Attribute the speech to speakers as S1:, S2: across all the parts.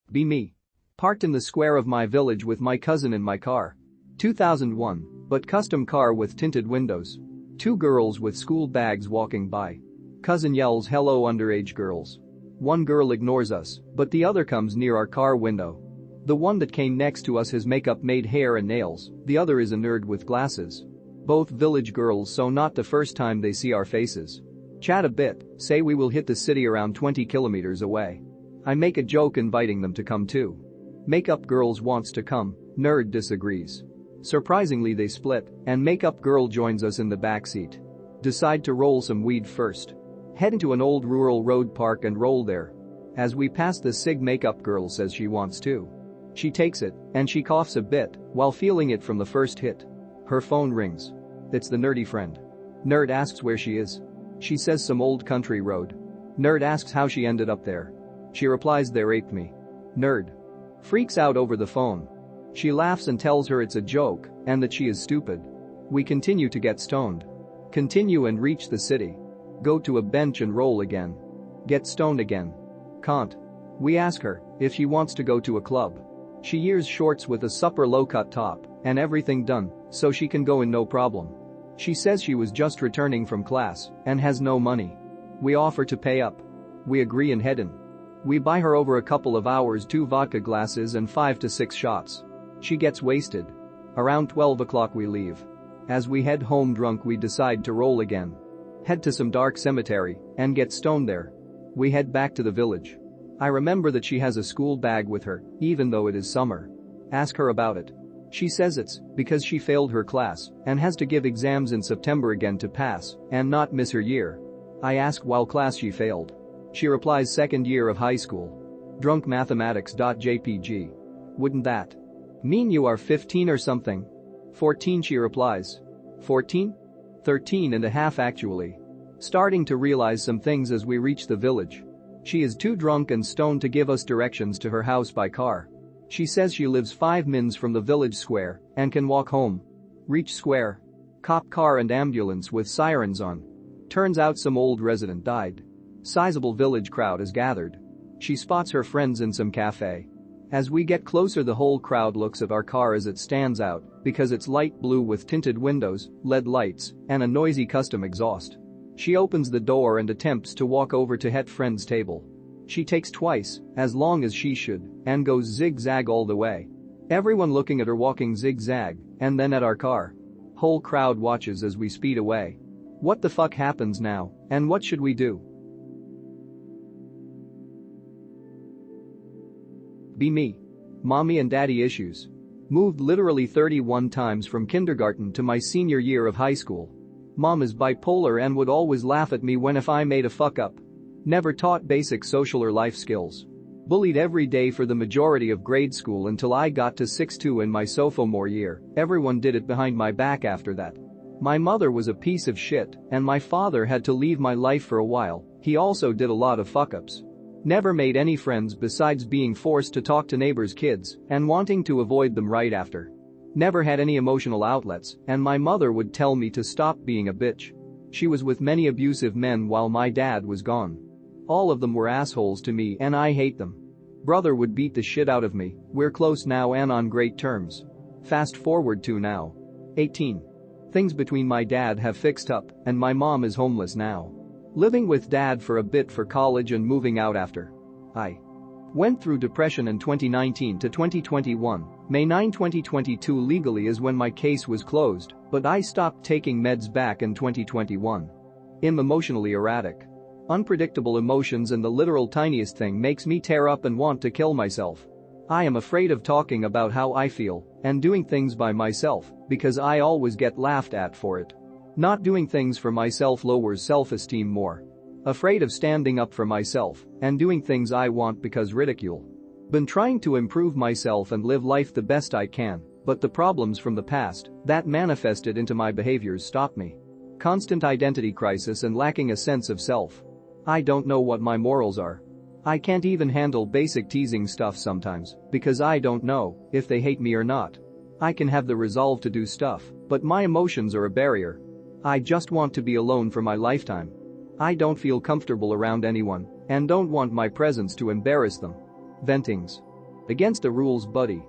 S1: Be me. Parked in the square of my village with my cousin in my car. 2001, but custom car with tinted windows. Two girls with school bags walking by. Cousin yells hello underage girls. One girl ignores us, but the other comes near our car window. The one that came next to us has makeup made hair and nails, the other is a nerd with glasses. Both village girls, so not the first time they see our faces. Chat a bit, say we will hit the city around 20 kilometers away. I make a joke inviting them to come too. Makeup girls wants to come, nerd disagrees. Surprisingly they split, and makeup girl joins us in the backseat. Decide to roll some weed first. Head into an old rural road park and roll there. As we pass the cig, makeup girl says she wants to. She takes it, and she coughs a bit while feeling it from the first hit. Her phone rings. It's the nerdy friend. Nerd asks where she is. She says some old country road. Nerd asks how she ended up there. She replies they raped me. Nerd freaks out over the phone. She laughs and tells her it's a joke and that she is stupid. We continue to get stoned. Continue and reach the city. Go to a bench and roll again. Get stoned again. Can't. We ask her if she wants to go to a club. She wears shorts with a super low-cut top and everything done so she can go in no problem. She says she was just returning from class and has no money. We offer to pay up. We agree and head in. We buy her over a couple of hours 2 vodka glasses and 5 to 6 shots. She gets wasted. Around 12 o'clock we leave. As we head home drunk we decide to roll again. Head to some dark cemetery and get stoned there. We head back to the village. I remember that she has a school bag with her, even though it is summer. Ask her about it. She says it's because she failed her class and has to give exams in September again to pass and not miss her year. I ask what class she failed. She replies second year of high school. Drunk mathematics.jpg. Wouldn't that mean you are 15 or something? 14 she replies. 14? 13 and a half actually. Starting to realize some things as we reach the village. She is too drunk and stoned to give us directions to her house by car. She says she lives 5 minutes from the village square and can walk home. Reach square. Cop car and ambulance with sirens on. Turns out some old resident died. Sizable village crowd is gathered. She spots her friends in some cafe. As we get closer the whole crowd looks at our car as it stands out because it's light blue with tinted windows, LED lights, and a noisy custom exhaust. She opens the door and attempts to walk over to het friend's table. She takes twice, as long as she should, and goes zigzag all the way. Everyone looking at her walking zigzag, and then at our car. Whole crowd watches as we speed away. What the fuck happens now, and what should we do? Be me. Mommy and daddy issues. Moved literally 31 times from kindergarten to my senior year of high school. Mom is bipolar and would always laugh at me if I made a fuck up. Never taught basic social or life skills. Bullied every day for the majority of grade school until I got to 6'2" in my sophomore year. Everyone did it behind my back after that. My mother was a piece of shit and my father had to leave my life for a while. He also did a lot of fuck-ups. Never made any friends besides being forced to talk to neighbors' kids and wanting to avoid them right after. Never had any emotional outlets and my mother would tell me to stop being a bitch. She was with many abusive men while my dad was gone. All of them were assholes to me and I hate them. Brother would beat the shit out of me. We're close now and on great terms. Fast forward to now. 18. Things between my dad have fixed up and my mom is homeless now. Living with dad for a bit for college and moving out after. I went through depression in 2019 to 2021. May 9, 2022 legally is when my case was closed, but I stopped taking meds back in 2021. I'm emotionally erratic. Unpredictable emotions and the literal tiniest thing makes me tear up and want to kill myself. I am afraid of talking about how I feel and doing things by myself because I always get laughed at for it. Not doing things for myself lowers self-esteem more. Afraid of standing up for myself and doing things I want because ridicule. Been trying to improve myself and live life the best I can, but the problems from the past that manifested into my behaviors stop me. Constant identity crisis and lacking a sense of self. I don't know what my morals are. I can't even handle basic teasing stuff sometimes because I don't know if they hate me or not. I can have the resolve to do stuff, but my emotions are a barrier. I just want to be alone for my lifetime. I don't feel comfortable around anyone and don't want my presence to embarrass them. Ventings. Against the rules, buddy.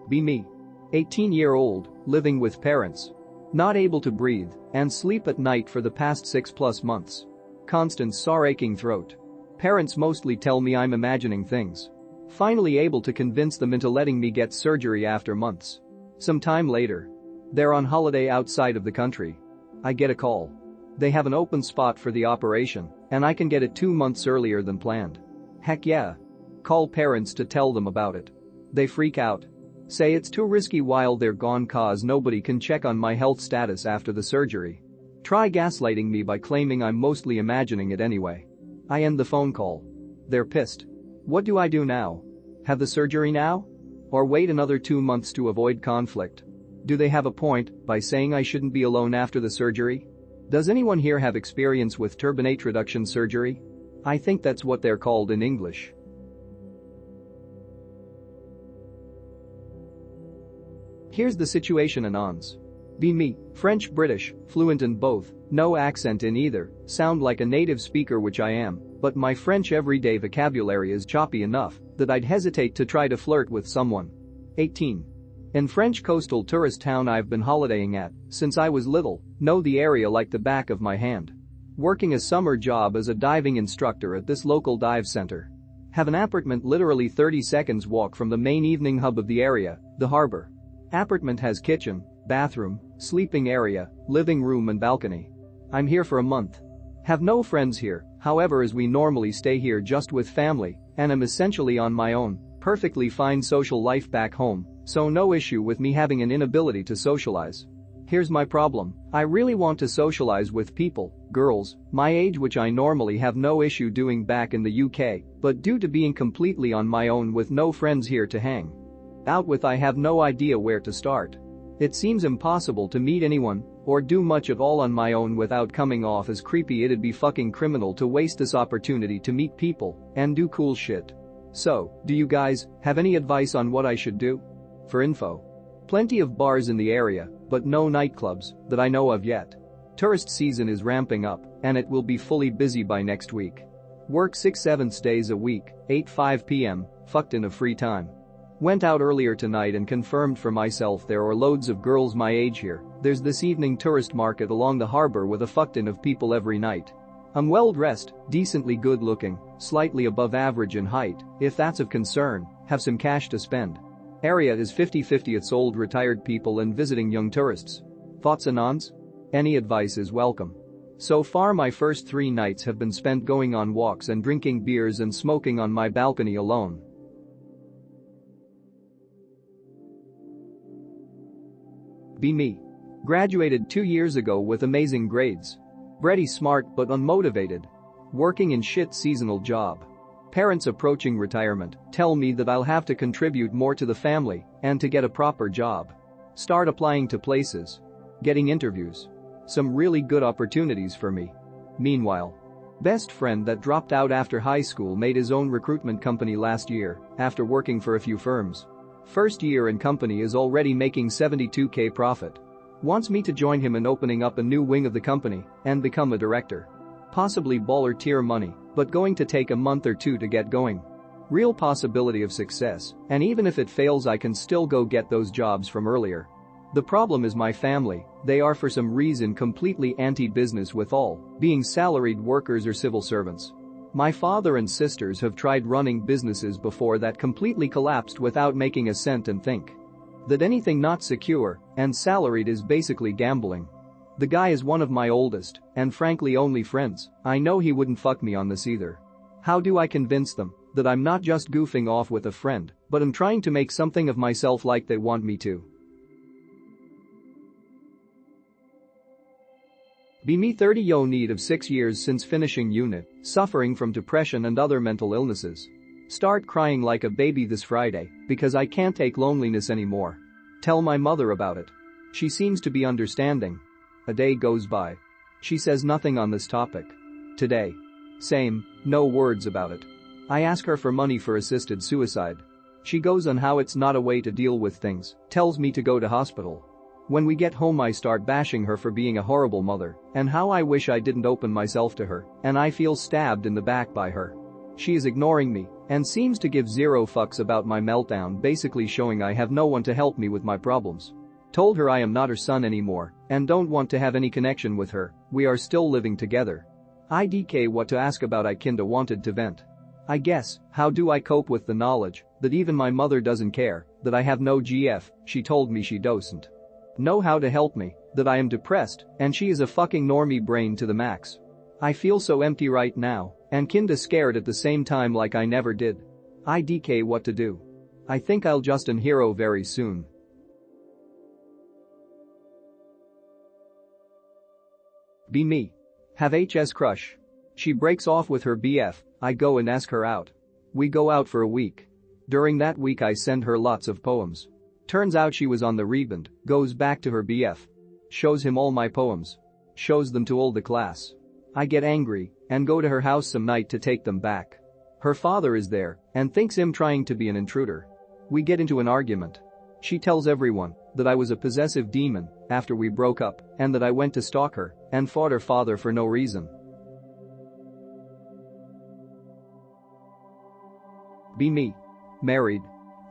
S1: Be me. 18-year-old, living with parents. Not able to breathe and sleep at night for the past 6+ months. Constant sore aching throat. Parents mostly tell me I'm imagining things. Finally able to convince them into letting me get surgery after months. Some time later. They're on holiday outside of the country. I get a call. They have an open spot for the operation, and I can get it 2 months earlier than planned. Heck yeah. Call parents to tell them about it. They freak out. Say it's too risky while they're gone cause nobody can check on my health status after the surgery. Try gaslighting me by claiming I'm mostly imagining it anyway. I end the phone call. They're pissed. What do I do now? Have the surgery now? Or wait another 2 months to avoid conflict? Do they have a point by saying I shouldn't be alone after the surgery? Does anyone here have experience with turbinate reduction surgery? I think that's what they're called in English. Here's the situation anons. Be me, French British, fluent in both, no accent in either, sound like a native speaker which I am, but my French everyday vocabulary is choppy enough that I'd hesitate to try to flirt with someone. 18. In French coastal tourist town I've been holidaying at since I was little, know the area like the back of my hand. Working a summer job as a diving instructor at this local dive center. Have an apartment literally 30 seconds walk from the main evening hub of the area, the harbor. Apartment has kitchen, bathroom, sleeping area, living room and balcony. I'm here for a month. Have no friends here, however, as we normally stay here just with family and am essentially on my own, perfectly fine social life back home, so no issue with me having an inability to socialize. Here's my problem, I really want to socialize with people, girls, my age which I normally have no issue doing back in the UK, but due to being completely on my own with no friends here to hang out with I have no idea where to start. It seems impossible to meet anyone or do much at all on my own without coming off as creepy. It'd be fucking criminal to waste this opportunity to meet people and do cool shit. So, do you guys have any advice on what I should do? For info. Plenty of bars in the area, but no nightclubs that I know of yet. Tourist season is ramping up and it will be fully busy by next week. Work 6-7 days a week, 8-5 p.m, fucked in a free time. Went out earlier tonight and confirmed for myself there are loads of girls my age here. There's this evening tourist market along the harbor with a fuck ton of people every night. I'm well dressed, decently good looking, slightly above average in height, if that's of concern, have some cash to spend. Area is 50-50, it's old retired people and visiting young tourists. Thoughts anons? Any advice is welcome. So far my first 3 nights have been spent going on walks and drinking beers and smoking on my balcony alone. Be me. Graduated 2 years ago with amazing grades. Pretty smart but unmotivated. Working in shit seasonal job. Parents approaching retirement tell me that I'll have to contribute more to the family and to get a proper job. Start applying to places. Getting interviews. Some really good opportunities for me. Meanwhile, best friend that dropped out after high school made his own recruitment company last year after working for a few firms. First year in company is already making 72k profit. Wants me to join him in opening up a new wing of the company and become a director. Possibly baller tier money, but going to take a month or 2 to get going. Real possibility of success, and even if it fails I can still go get those jobs from earlier. The problem is my family, they are for some reason completely anti-business with all being salaried workers or civil servants. My father and sisters have tried running businesses before that completely collapsed without making a cent and think that anything not secure and salaried is basically gambling. The guy is one of my oldest and frankly only friends. I know he wouldn't fuck me on this either. How do I convince them that I'm not just goofing off with a friend, but I'm trying to make something of myself like they want me to? Be me 30 yo need of 6 years since finishing unit, suffering from depression and other mental illnesses. Start crying like a baby this Friday because I can't take loneliness anymore. Tell my mother about it. She seems to be understanding. A day goes by. She says nothing on this topic. Today. Same, no words about it. I ask her for money for assisted suicide. She goes on how it's not a way to deal with things, tells me to go to hospital. When we get home I start bashing her for being a horrible mother and how I wish I didn't open myself to her and I feel stabbed in the back by her. She is ignoring me and seems to give zero fucks about my meltdown, basically showing I have no one to help me with my problems. Told her I am not her son anymore and don't want to have any connection with her, we are still living together. IDK what to ask about I kinda wanted to vent. I guess, how do I cope with the knowledge that even my mother doesn't care, that I have no GF, she told me she doesn't know how to help me, that I am depressed and she is a fucking normie brain to the max. I feel so empty right now and kinda scared at the same time like I never did. IDK what to do. I think I'll just an hero very soon. Be me. Have HS crush. She breaks off with her BF, I go and ask her out. We go out for a week. During that week I send her lots of poems. Turns out she was on the rebound, goes back to her BF. Shows him all my poems. Shows them to all the class. I get angry and go to her house some night to take them back. Her father is there and thinks him trying to be an intruder. We get into an argument. She tells everyone that I was a possessive demon after we broke up and that I went to stalk her and fought her father for no reason. Be me. Married.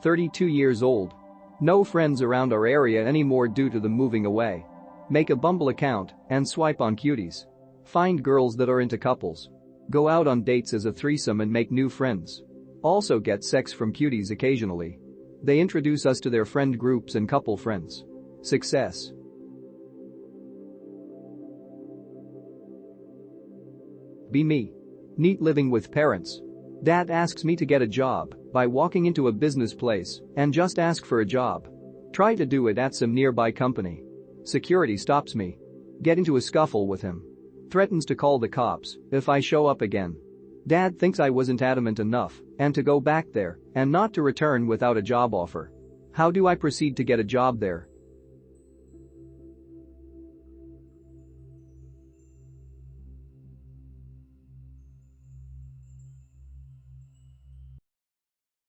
S1: 32 years old. No friends around our area anymore due to them moving away. Make a Bumble account and swipe on cuties. Find girls that are into couples. Go out on dates as a threesome and make new friends. Also get sex from cuties occasionally. They introduce us to their friend groups and couple friends. Success. Be me. Neat living with parents. Dad asks me to get a job by walking into a business place and just ask for a job. Try to do it at some nearby company. Security stops me. Get into a scuffle with him. Threatens to call the cops if I show up again. Dad thinks I wasn't adamant enough and to go back there and not to return without a job offer. How do I proceed to get a job there?